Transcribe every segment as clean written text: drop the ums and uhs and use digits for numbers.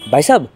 भाई साहब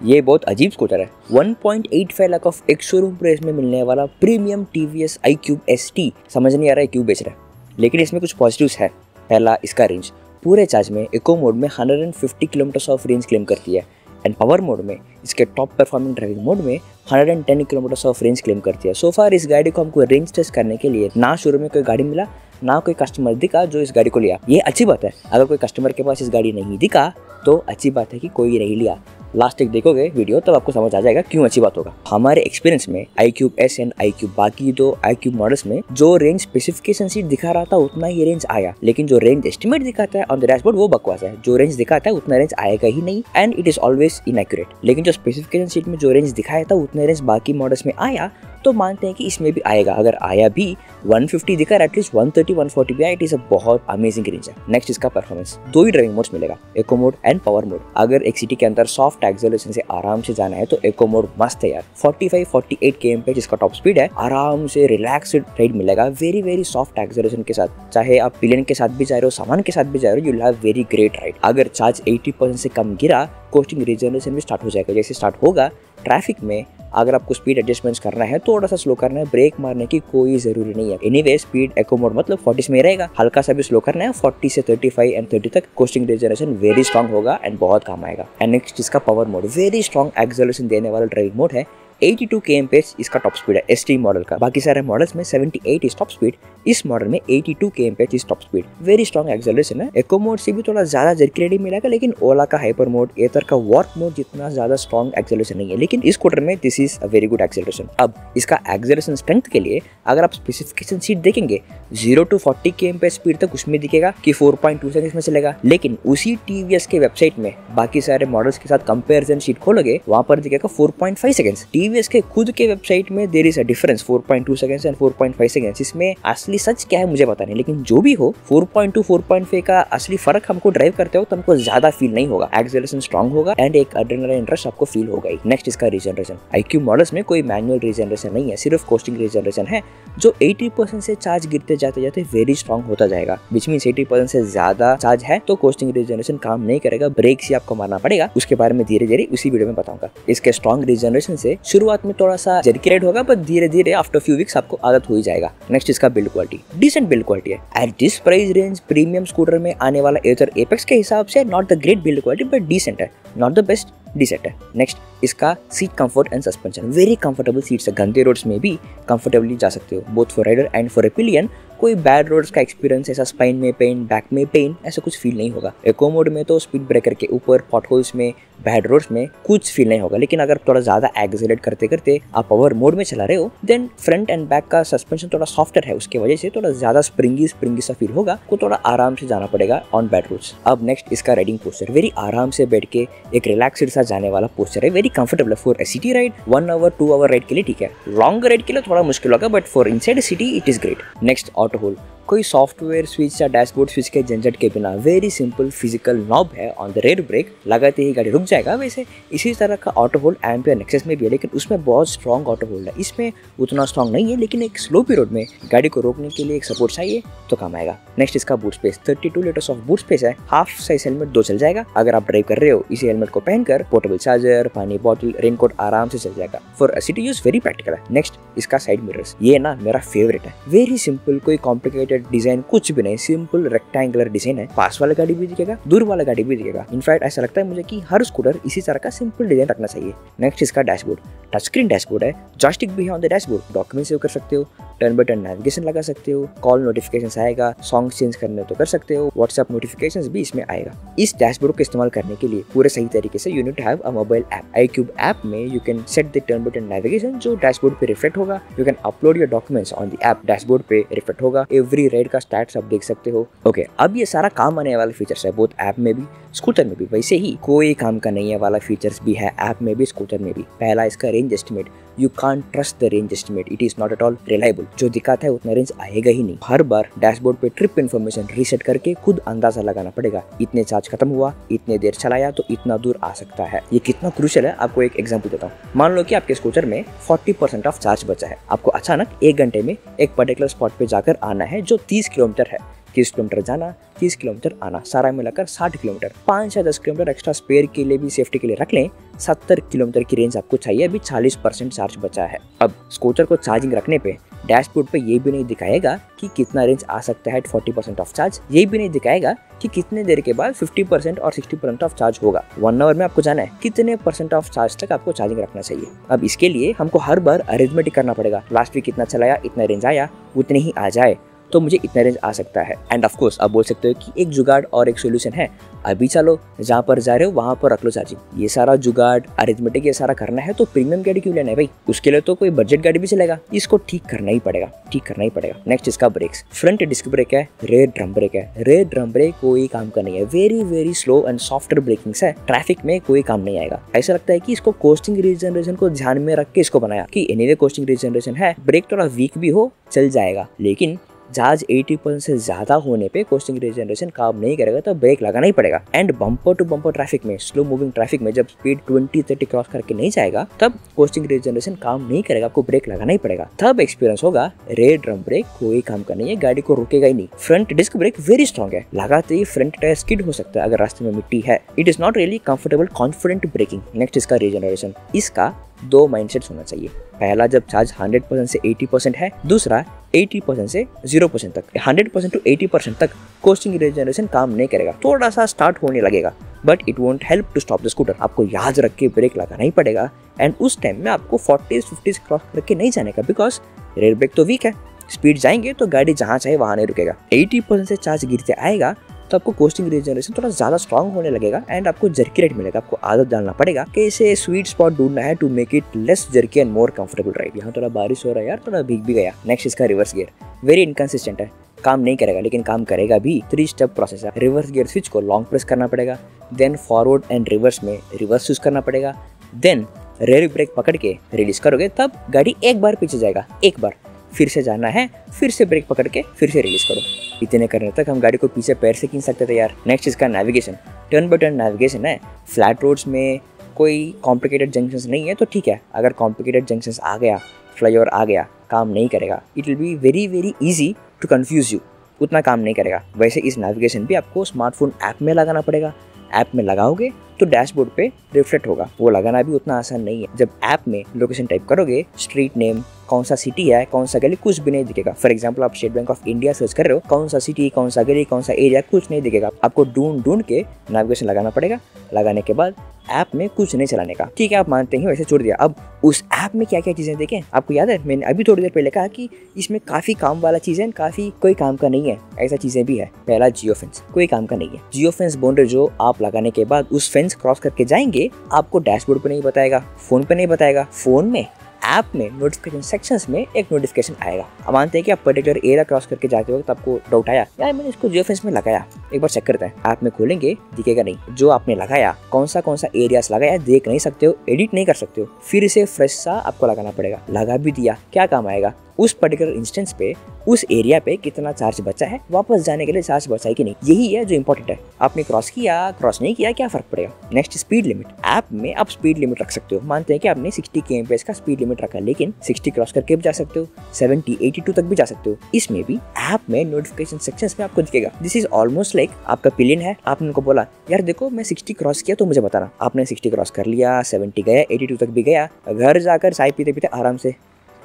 ये बहुत अजीब स्कूटर है। 1.85 लाख ऑफ एक शोरूम प्राइस में मिलने वाला प्रीमियम TVS iQube ST। समझ नहीं आ रहा है क्यों बेच रहा है, लेकिन इसमें कुछ पॉजिटिव्स है। पहला, इसका रेंज पूरे चार्ज में इको मोड में 150 किलोमीटर ऑफ रेंज क्लेम करती है एंड पावर मोड में इसके टॉप परफॉर्मिंग ड्राइविंग मोड में 110 किलोमीटर ऑफ रेंज क्लेम करती है। सो फार इस गाड़ी को हमको रेंज टेस्ट करने के लिए ना शोरूम में कोई गाड़ी मिला, ना कोई कस्टमर दिखा जो इस गाड़ी को लिया। ये अच्छी बात है। अगर कोई कस्टमर के पास इस गाड़ी नहीं दिखा तो अच्छी बात है कि कोई नहीं लिया। लास्ट तक देखोगे वीडियो तब आपको समझ आ जाएगा क्यों अच्छी बात होगा। हमारे एक्सपीरियंस में iQube S एंड iQube बाकी दो iQube मॉडल्स में जो रेंज स्पेसिफिकेशन शीट दिखा रहा था उतना ही रेंज आया, लेकिन जो रेंज एस्टिमेट दिखाता है ऑन द डैशबोर्ड वो बकवास है। जो रेंज दिखाता है उतना रेंज आएगा ही नहीं and it is always inaccurate. लेकिन जो स्पेसिफिकेशन शीट में जो रेंज दिखाया था उतना रेंज बाकी मॉडल्स में आया, तो मानते हैं कि इसमें भी आएगा। अगर आया भी 150 दिखा रहा है, एटलीस्ट 130 140 भी आया, इट इज अ बहुत अमेजिंग रेंज है। नेक्स्ट इसका परफॉर्मेंस, दो ही ड्राइविंग मोड्स मिलेगा, eco mode and power mode. अगर एक सिटी के अंदर सॉफ्ट एक्सेलरेशन से आराम से जाना है तो इको मोड मस्त है यार। 45-48 km पे जिसका टॉप स्पीड है, आराम से रिलैक्स्ड राइड मिलेगा वेरी वेरी सॉफ्ट एक्सेलरेशन के साथ। चाहे आप पिलियन के साथ भी जा रहे हो, सामान के साथ भी जा रहे हो, you will have very great ride. अगर चार्ज 80% से कम गिरा, कोस्टिंग रीजनरेशन भी स्टार्ट हो जाएगा। जैसे स्टार्ट होगा ट्रैफिक में, अगर आपको स्पीड एडजस्टमेंट्स करना है, थोड़ा सा स्लो करना है, ब्रेक मारने की कोई जरूरी नहीं है। एनीवे स्पीड इको मोड मतलब 40 में रहेगा, हल्का सा भी स्लो करना है 40 से 35 एंड 30 तक, कोस्टिंग रीजनरेशन वेरी स्ट्रॉन्ग होगा एंड बहुत काम आएगा। एंड नेक्स्ट इसका power mode, very strong acceleration देने वाला ड्राइविंग मोड है। 82 km पे इसका टॉप स्पीड है ST मॉडल का। बाकी सारे मॉडल्स में 78 इस टॉप स्पीड, इस मॉडल में 82 km पे इस top speed. Very strong acceleration है। इको मोड से भी थोड़ा ज्यादा जर्की मिलेगा, लेकिन ओला का हाइपर मोड, एथर का वार्प मोड जितना ज्यादा स्ट्रॉन्ग एक्सेलरेशन नहीं है, लेकिन इस स्कूटर में this is a very good acceleration. अब इसका एक्सेलरेशन स्ट्रेंथ के लिए अगर आप स्पेसिफिकेशन शीट देखेंगे 0 to 40 km पे स्पीड तक उसमें दिखेगा कि 4.2 सेकंड्स में चलेगा, लेकिन उसी TVS के वेबसाइट में बाकी सारे मॉडल्स के साथ कंपैरिजन शीट खोलोगे, वहां पर दिखेगा 4.5 सेकंड्स। TVS के खुद के वेबसाइट में there is a difference 4.2 seconds and 4.5 seconds. इसमें असली सच क्या है मुझे पता नहीं, लेकिन जो भी हो 4.2 4.5 का असली फर्क हमको ड्राइव करते हो तो हमको ज्यादा फील नहीं होगा। एक्सेलरेशन स्ट्रॉन्ग होगा एंड एक एड्रेनालाइन रश आपको फील होगा ही। नेक्स्ट इसका रीजनरेशन, iQube मॉडल्स में कोई मैनुअल रीजनरेशन नहीं है, सिर्फ कोस्टिंग रीजनरेशन है, जो 80% से चार्ज गिरते जाते जाते वेरी स्ट्रॉन्ग होता जाएगा। विच मींस 80% से ज्यादा चार्ज है तो कोस्टिंग रीजनरेशन काम नहीं करेगा, ब्रेक से आपको मारना पड़ेगा। उसके बारे में धीरे धीरे उसी वीडियो में बताऊंगा। इसके स्ट्रॉन्ग रीजनरेशन से शुरुआत में थोड़ा सा जर्की राइड होगा, पर धीरे धीरे आफ्टर फ्यू वीक्स आपको आदत हो ही जाएगा। नेक्स्ट इसका build quality, decent build quality है। At this price range premium scooter में आने वाला एथर एपेक्स के हिसाब से not the great build quality, but decent है, नॉट द बेस्ट, डिसेंट है। नेक्स्ट इसका seat comfort and suspension, very comfortable seats है। गंदे रोड्स में भी कंफर्टेबली जा सकते हो, both for rider and for a pillion. कोई बैड रोड्स का एक्सपीरियंस, ऐसा स्पाइन में पेन, बैक में पेन, ऐसा कुछ फील नहीं होगा। इको मोड में तो स्पीड ब्रेकर के ऊपर, पॉटहोल्स में, बैड रोड्स में कुछ फील नहीं होगा, लेकिन अगर थोड़ा ज्यादा एक्सेलरेट करते करते आप पावर मोड में चला रहे हो, देन फ्रंट एंड बैक का सस्पेंशन थोड़ा सॉफ्टर है, उसके वजह से थोड़ा ज्यादा स्प्रिंगी सा फील होगा, को थोड़ा आराम से जाना पड़ेगा ऑन बैड रोड्स। अब नेक्स्ट इसका राइडिंग पोस्चर, वेरी आराम से बैठ के एक रिलैक्स्ड सा जाने वाला पोस्चर है, वेरी कंफर्टेबल है for city ride, 1 hour 2 hour ride के लिए ठीक है। लॉन्ग राइड के लिए थोड़ा मुश्किल होगा, but for inside city it is great. Next auto hold, कोई सॉफ्टवेयर स्विच या डैशबोर्ड स्विच के झंझट के बिना वेरी सिंपल फिजिकल नॉब है ऑन द रेयर ब्रेक, लगाते ही गाड़ी रुक जाएगा। वैसे इसी तरह का ऑटो होल्ड एम्पियर नेक्सस में भी है, लेकिन उसमें बहुत स्ट्रॉन्ग ऑटो होल्ड है। इसमें उतना स्ट्रॉन्ग नहीं है, लेकिन एक स्लोपी रोड में गाड़ी को रोकने के लिए एक सपोर्ट चाहिए तो काम आएगा। नेक्स्ट इसका boot space, 32 litres of boot space है। हाफ साइज हेलमेट 2 चल जाएगा। अगर आप ड्राइव कर रहे हो इसी हेलमेट को पहनकर, पोर्टेबल चार्जर, पानी बॉटल, रेनकोट आराम से चल जाएगा। For city use very practical है। नेक्स्ट इसका साइड मिरर्स, ये ना मेरा फेवरेट है। वेरी सिंपल, कोई कॉम्प्लिकेटेड डिजाइन कुछ भी नहीं, सिंपल रेक्टेंगुलर डिजाइन है। पास वाला गाड़ी भी दिखेगा, दूर वाला गाड़ी भी दिखेगा। इनफैक्ट ऐसा लगता है मुझे कि हर स्कूटर इसी तरह का सिंपल डिजाइन रखना चाहिए। नेक्स्ट इसका डैशबोर्ड, टच स्क्रीन डैशबोर्ड है, जॉयस्टिक भी है on the dashboard, document save कर सकते हो, टर्न बाय टर्न नेविगेशन लगा सकते हो, कॉल नोटिफिकेशंस आएगा, सॉन्ग चेंज करने तो कर सकते हो, व्हाट्सएप नोटिफिकेशंस भी इसमें आएगा। इस डैशबोर्ड को इस्तेमाल करने के लिए पूरे सही तरीके से you need to have a mobile app. iQube app में you can set the turn by turn navigation जो डैशबोर्ड पे रिफ्लेक्ट होगा। You can upload your documents on the app, dashboard पे रिफ्लेक्ट होगा। एवरी राइड का stats आप देख सकते हो। ओके, अब ये सारा काम आने वाले फीचर्स है, बोथ ऐप में भी स्कूटर में भी। वैसे ही कोई काम का नहीं है वाला फीचर्स भी है ऐप में भी स्कूटर में भी। पहला इसका range estimate, you can't trust the range estimate, it is not at all reliable. जो दिखाता है उतना रेंज आएगा ही नहीं। हर बार डैशबोर्ड पे ट्रिप इन्फॉर्मेशन रीसेट करके खुद अंदाजा लगाना पड़ेगा, इतने चार्ज खत्म हुआ, इतने देर चलाया तो इतना दूर आ सकता है। ये कितना क्रूशियल है, आपको एक एग्जांपल देता हूँ। मान लो कि आपके स्कूटर में 40% ऑफ चार्ज बचा है, आपको अचानक 1 घंटे में एक पर्टिकुलर स्पॉट पे जाकर आना है जो 30 किलोमीटर है। 30 किलोमीटर जाना, 30 किलोमीटर आना, सारा मिलाकर 60 किलोमीटर। 5 या 10 किलोमीटर एक्स्ट्रा स्पेयर के लिए भी, सेफ्टी के लिए रख लें। 70 किलोमीटर की रेंज आपको चाहिए, अभी 40% चार्ज बचा है। अब स्कूटर को चार्जिंग रखने पे डैशबोर्ड पे ये भी नहीं दिखाएगा कि कितना रेंज आ सकता है 40% ऑफ चार्ज। ये भी नहीं दिखाएगा कि कितने देर के बाद 50% और 60% ऑफ चार्ज होगा। 1 आवर में आपको जाना है कितने % ऑफ चार्ज तक आपको चार्जिंग रखना चाहिए। अब इसके लिए हमको हर बार अरेंजमेंट करना पड़ेगा। लास्ट वीक कितना चलाया, इतना रेंज आया, उतने ही आ जाए तो मुझे इतना रेंज आ सकता है। एंड ऑफ कोर्स आप बोल सकते हो कि एक जुगाड़ और एक सोल्यूशन है, अभी चलो जहाँ पर जा रहे हो वहाँ पर रख लो चार्जिंग। ये सारा जुगाड़ अरेंजमेंट ये सारा करना है तो प्रीमियम गाड़ी क्यों लेना है भाई, उसके लिए तो कोई बजट गाड़ी भी चलेगा। इसको ठीक करना ही पड़ेगा। नेक्स्ट इसका ब्रेक्स, फ्रंट डिस्क ब्रेक है, रेयर ड्रम ब्रेक है। रेयर ड्रम ब्रेक कोई काम का नहीं है, very slow and softer breakings है, ट्रैफिक में कोई काम नहीं आएगा। ऐसा लगता है कि इसको कोस्टिंग रीजनरेशन को ध्यान में रख के इसको बनाया कि एनीवे कोस्टिंग रीजनरेशन है, ब्रेक थोड़ा वीक भी हो चल जाएगा, लेकिन चार्ज 80% से ज्यादा होने पे कोस्टिंग रीजनरेशन काम नहीं करेगा तो ब्रेक लगाना ही पड़ेगा। And bumper to bumper traffic में, स्लो मूविंग ट्रैफिक में जब स्पीड 20-30 क्रॉस करके नहीं जाएगा तब कोस्टिंग रीजनरेशन काम नहीं करेगा, आपको ब्रेक लगाना ही पड़ेगा। तब एक्सपीरियंस होगा रेयर ड्रम ब्रेक कोई काम का नहीं है, गाड़ी को रोकेगा ही नहीं। Front disc brake very strong है, लगाते ही फ्रंट टायर स्किड हो सकता है अगर रास्ते में मिट्टी है। It is not really comfortable confident braking. Next इसका रीजनरेशन, इसका 2 माइंडसेट होना चाहिए। पहला जब चार्ज 100% से 80% है, दूसरा 80% से 0% तक। 100% टू 80% तक कोस्टिंग रीजनरेशन काम नहीं करेगा, थोड़ा सा स्टार्ट होने लगेगा but it won't help to stop the scooter. आपको याद रख के ब्रेक लगाना ही पड़ेगा। एंड उस टाइम में आपको 40-50 क्रॉस करके नहीं जाने का, बिकॉज रेयर ब्रेक तो वीक है, स्पीड जाएंगे तो गाड़ी जहाँ चाहे वहाँ नहीं रुकेगा। 80% से चार्ज गिरते आएगा तो आपको कोस्टिंग रीजनरेशन थोड़ा ज्यादा स्ट्रॉन्ग होने लगेगा एंड आपको जर्की राइड मिलेगा। आपको आदत डालना पड़ेगा कैसे स्वीट स्पॉट ढूंढना है to make it less jerky and more comfortable ride. यहाँ थोड़ा बारिश हो रहा है यार, थोड़ा भीग भी गया। नेक्स्ट इसका रिवर्स गियर, वेरी इनकंसिस्टेंट है, काम नहीं करेगा लेकिन काम करेगा भी। 3 स्टेप प्रोसेस है। रिवर्स गियर स्विच को लॉन्ग प्रेस करना पड़ेगा, देन फॉरवर्ड एंड रिवर्स में रिवर्स यूज करना पड़ेगा, देन रेयर ब्रेक पकड़ के रिलीज करोगे तब गाड़ी एक बार पीछे जाएगा, एक बार फिर से जाना है, फिर से ब्रेक पकड़ के फिर से रिलीज करो। इतने करने तक हम गाड़ी को पीछे पैर से खींच सकते थे यार। नेक्स्ट इसका navigation, turn by turn navigation है। फ्लैट रोड्स में कोई कॉम्प्लिकेटेड जंक्शंस नहीं है तो ठीक है, अगर कॉम्प्लिकेटेड जंक्शंस आ गया, फ्लाईओवर आ गया, काम नहीं करेगा, it will be very easy to confuse you, उतना काम नहीं करेगा। वैसे इस नेविगेशन भी आपको स्मार्टफोन ऐप में लगाना पड़ेगा। ऐप में लगाओगे तो डैशबोर्ड पे रिफ्लेक्ट होगा, वो लगाना भी उतना आसान नहीं है। जब ऐप में लोकेशन टाइप करोगे, स्ट्रीट नेम, कौन सा सिटी है, कौन सा गली, कुछ भी नहीं दिखेगा। फॉर एग्जांपल आप state bank of India search कर रहे हो, कौन सा सिटी, कौन सा गली, कौन सा एरिया, कुछ नहीं दिखेगा। आपको ढूंढ के नेविगेशन लगाना पड़ेगा। लगाने के बाद ऐप में कुछ नहीं चलाने का, ठीक है आप मानते हैं वैसे छोड़ दिया। अब उस ऐप में क्या क्या चीजें देखें, आपको याद है मैंने अभी थोड़ी देर पहले कहा कि इसमें काफी काम वाला चीजें, काफी कोई काम का नहीं है, ऐसा चीजें भी है। पहला जियो फेंस, कोई काम का नहीं है। जियो फेंस बाउंड्री जो आप लगाने के बाद उस फेंस क्रॉस करके जाएंगे, आपको डैशबोर्ड पे नहीं बताएगा, फोन पे नहीं बताएगा, फोन में ऐप में नोटिफिकेशन सेक्शंस में एक नोटिफिकेशन आएगा। अब मानते हैं कि आप पर्टिकुलर एरिया क्रॉस करके जाते हो तो आपको डाउट आया, यार मैंने इसको जियो फेंस में लगाया, एक बार चेक करते हैं। ऐप में खोलेंगे, दिखेगा नहीं। जो आपने लगाया, कौन सा एरियाज लगाया देख नहीं सकते हो, एडिट नहीं कर सकते हो, फिर से फ्रेश सा आपको लगाना पड़ेगा। लगा भी दिया, क्या काम आएगा, उस पर्टिकुलर इंस्टेंस पे, उस एरिया पे कितना चार्ज बचा है, वापस जाने के लिए चार्ज बचा है कि नहीं, यही है जो इंपॉर्टेंट है। आपने क्रॉस किया, क्रॉस नहीं किया, क्या फर्क पड़ेगा। नेक्स्ट स्पीड लिमिट, ऐप में आप स्पीड लिमिट रख सकते हो। मानते हैं कि आपने 60 kmph का स्पीड लिमिट रखा, लेकिन 60 क्रॉस करके भी जा सकते हो, 70, 82 तक भी जा सकते हो। इसमें भी ऐप में नोटिफिकेशन सेक्शंस में आपको दिखेगा। दिस इज ऑलमोस्ट लाइक आपका पिलियन है, आपने उनको बोला यार देखो मैं 60 क्रॉस किया तो मुझे बताना। आपने 60 क्रॉस कर लिया, 70 गया, 82 तक भी गया, घर जाकर चाय पीते पीते आराम से,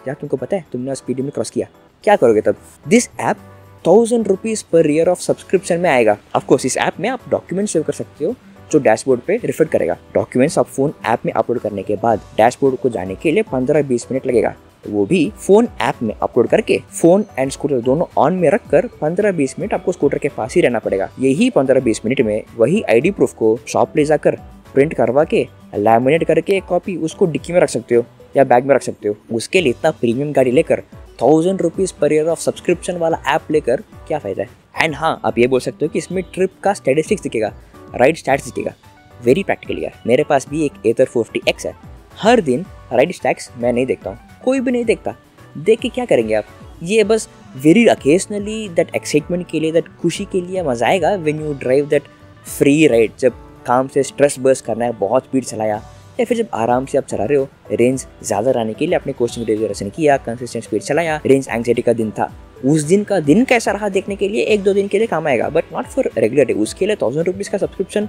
यार तुमको पता है तुमने स्पीड लिमिट क्रॉस किया, क्या करोगे तब। This app 1000 rupees per year of subscription में आएगा। ऑफकोर्स इस ऐप में आप डॉक्यूमेंट सेव कर सकते हो जो डैशबोर्ड पे रिफ्लेक्ट करेगा। डॉक्यूमेंट्स आप फोन ऐप में अपलोड करने के बाद डैशबोर्ड को जाने के लिए 15-20 मिनट लगेगा, वो भी फोन ऐप में अपलोड करके फोन एंड स्कूटर दोनों ऑन में रखकर 15-20 मिनट आपको स्कूटर के पास ही रहना पड़ेगा। यही 15-20 मिनट में वही आईडी प्रूफ को शॉप ले जाकर प्रिंट करवा के लैमिनेट करके एक कॉपी उसको डिक्की में रख सकते हो या बैग में रख सकते हो। उसके लिए इतना प्रीमियम गाड़ी लेकर 1000 rupees per year of subscription वाला ऐप लेकर क्या फायदा है। एंड हाँ, आप ये बोल सकते हो कि इसमें ट्रिप का स्टैटिस्टिक्स दिखेगा, राइड स्टैट्स दिखेगा। वेरी प्रैक्टिकल यार, मेरे पास भी एक Ather 450X है। हर दिन राइड स्टैट्स मैं नहीं देखता हूँ, कोई भी नहीं देखता। देख के क्या करेंगे आप, ये बस वेरी अकेजनली दैट एक्साइटमेंट के लिए, दैट खुशी के लिए मजा आएगा when you drive that free ride. जब काम से स्ट्रेस बर्स्ट करना है, बहुत स्पीड चलाया, या फिर जब आराम से आप चला रहे हो, रेंज ज़्यादा रहने के लिए आपने कोस्टिंग रीजनरेशन किया, कंसिस्टेंट स्पीड चलाया, रेंज एंग्जाइटी का दिन था, उस दिन का दिन कैसा रहा देखने के लिए 1-2 दिन के लिए काम आएगा, but not for regular day. उसके लिए 1000 रुपीज़ का subscription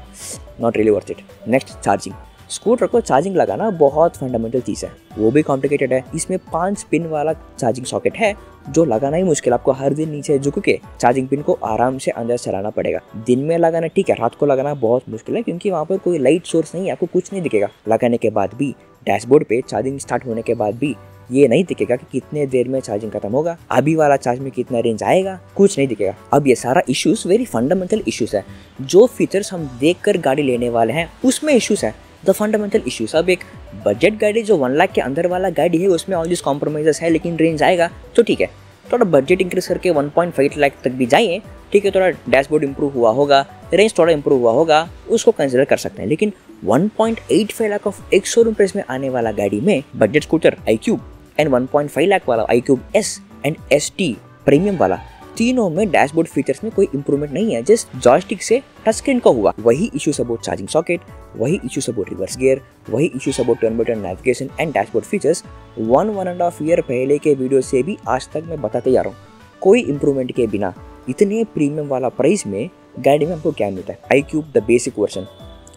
not really worth it. Next, charging. Scooter को चार्जिंग लगाना बहुत फंडामेंटल चीज़ है, वो भी कॉम्प्लिकेटेड है। इसमें 5 पिन वाला चार्जिंग सॉकेट है जो लगाना ही मुश्किल। आपको हर दिन नीचे झुक के चार्जिंग पिन को आराम से अंदर चलाना पड़ेगा। दिन में लगाना ठीक है, रात को लगाना बहुत मुश्किल है क्योंकि वहाँ पर कोई लाइट सोर्स नहीं है, आपको कुछ नहीं दिखेगा। लगाने के बाद भी डैशबोर्ड पे चार्जिंग स्टार्ट होने के बाद भी ये नहीं दिखेगा कि कितने देर में चार्जिंग खत्म होगा, अभी वाला चार्ज में कितना रेंज आएगा, कुछ नहीं दिखेगा। अब ये सारा इश्यूज वेरी फंडामेंटल इश्यूज है। जो फीचर्स हम देखकर गाड़ी लेने वाले हैं उसमें इश्यूज है, द फंडामेंटल इश्यूज। अब एक बजट गाड़ी जो 1 लाख के अंदर वाला गाड़ी है उसमें ऑल दिस कॉम्प्रोमाइजेस है, लेकिन रेंज आएगा तो ठीक है। थोड़ा बजट इंक्रीज करके 1.5 लाख तक भी जाइए, ठीक है, थोड़ा डैशबोर्ड इंप्रूव हुआ होगा, रेंज थोड़ा इंप्रूव हुआ होगा, उसको कंसिडर कर सकते हैं। लेकिन 1.85 लाख ऑफ एक शोरूम प्राइस में आने वाला गाड़ी में budget scooter iQube and 1.5 lakh वाला iQube S and ST premium वाला, तीनों में डैशबोर्ड फीचर्स में कोई इंप्रूवमेंट नहीं है, जस्ट जॉयस्टिक से टच स्क्रीन का हुआ। वही इश्यूज अबाउट चार्जिंग सॉकेट, वही इश्यूज अबाउट रिवर्स गियर, वही issues about turn by turn navigation and dashboard features 1.5 year पहले के वीडियो से भी आज तक मैं बताते जा रहा हूँ। कोई इंप्रूवमेंट के बिना इतने प्रीमियम वाला प्राइस में गाड़ी में हमको क्या मिलता है? iQube द बेसिक वर्जन,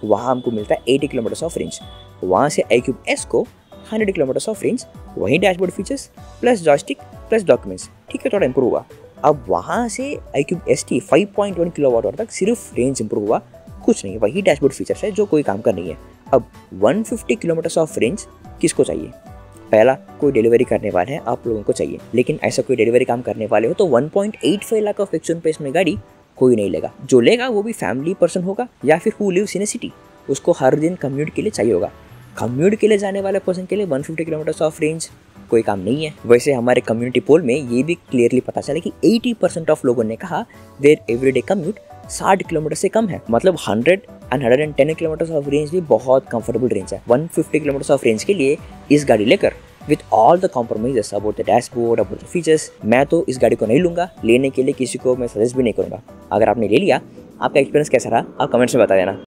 वहाँ हमको मिलता है 80 किलोमीटर ऑफ रेंज। वहाँ से iQube S को 100 किलोमीटर ऑफ रेंज, वही dashboard features plus joystick plus documents, ठीक है, थोड़ा इंप्रूव हुआ। अब वहाँ से iQube ST 5.1 किलोवाट आवर तक सिर्फ रेंज इंप्रूव हुआ, कुछ नहीं, वही डैशबोर्ड फीचर्स है जो कोई काम का नहीं है। अब 150 किलोमीटर ऑफ रेंज किसको चाहिए? पहला, कोई डिलीवरी करने वाले हैं आप लोगों को चाहिए, लेकिन ऐसा कोई डिलीवरी काम करने वाले हो तो 1.85 लाख ऑफ एक्शन प्राइस में गाड़ी कोई नहीं लेगा। जो लेगा वो भी फैमिली पर्सन होगा या फिर who lives in a city, उसको हर दिन कम्यूट के लिए चाहिए होगा। कम्यूट के लिए जाने वाले पर्सन के लिए 150 किलोमीटर ऑफ रेंज कोई काम नहीं है। वैसे हमारे कम्युनिटी पोल में ये भी क्लियरली पता चला कि 80% ऑफ लोगों ने कहा देयर एवरीडे कम्यूट 60 किलोमीटर से कम है। मतलब 100 एंड 110 किलोमीटर ऑफ रेंज भी बहुत कंफर्टेबल रेंज है। 150 किलोमीटर ऑफ रेंज के लिए इस गाड़ी लेकर with all the compromises about the dashboard, about the features, मैं तो इस गाड़ी को नहीं लूँगा। लेने के लिए किसी को मैं सजेस्ट भी नहीं करूँगा। अगर आपने ले लिया, आपका एक्सपीरियंस कैसा रहा आप कमेंट्स में बता देना।